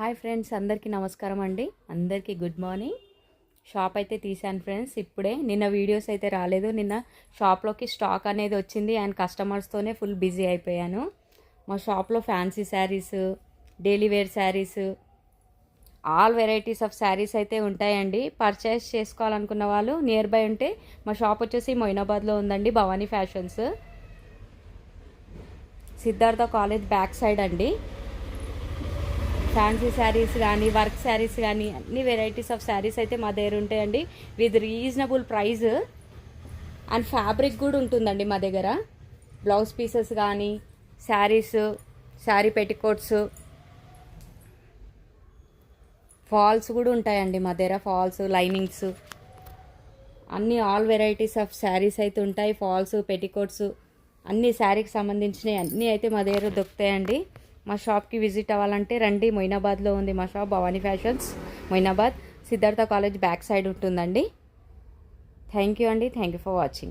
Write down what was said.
Hi friends, అందరికీ నమస్కారం అండి. అందరికీ గుడ్ మార్నింగ్. షాప్ అయితే తీసాను ఫ్రెండ్స్ ఇప్పుడే. నిన్న వీడియోస్ అయితే రాలేదు. నిన్న షాప్లోకి స్టాక్ అనేది వచ్చింది అండ్ కస్టమర్స్తోనే ఫుల్ బిజీ అయిపోయాను. మా షాప్లో fancy saris, daily wear saris, all varieties of saris అయితే ఉంటాయండి. పర్చేస్ చేసుకోవాలనుకున్న వాళ్ళు నియర్ బై ఉంటే మా షాప్ వచ్చేసి మొయినాబాద్లో ఉందండి, Bhavani fashions, Siddhartha college back side అండి. ఫ్యాన్సీ శారీస్ కానీ, వర్క్ శారీస్ కానీ, అన్ని వెరైటీస్ ఆఫ్ శారీస్ అయితే మా దగ్గర ఉంటాయండి with reasonable price. And fabric కూడా ఉంటుందండి మా దగ్గర. బ్లౌజ్ పీసెస్ కానీ, శారీస్, శారీ పెట్టికోట్స్, ఫాల్స్ కూడా ఉంటాయండి మా దగ్గర. ఫాల్స్, లైనింగ్స్, అన్ని ఆల్ వెరైటీస్ ఆఫ్ శారీస్ అయితే ఉంటాయి. ఫాల్స్, పెట్టికోట్స్, అన్ని శారీకి సంబంధించినవి అన్నీ అయితే మా దగ్గర దొరుకుతాయండి. మా షాప్కి విజిట్ అవ్వాలంటే రండి. మొయినాబాద్లో ఉంది మా shop, Bhavani fashions, Moinabad, Siddhartha college back side ఉంటుందండి. థ్యాంక్ యూ అండి. Thank you for watching.